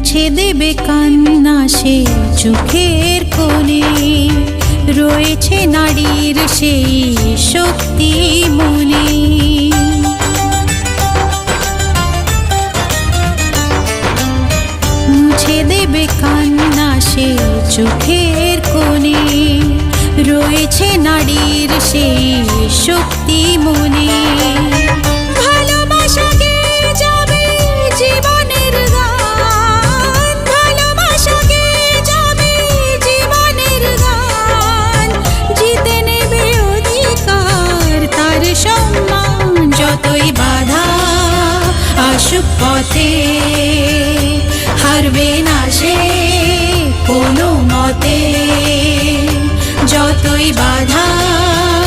মুছে দেবে কান্না সে চোখের কোণে, রয়েছে নারীর সেই শক্তি মনে। মুছে দেবে কান্না সে চোখের কোণে, রয়েছে নারীর সেই শক্তি মনে। যতই বাধা আসুক পথে, হারবে না সে কোনো মতে। যতই বাধা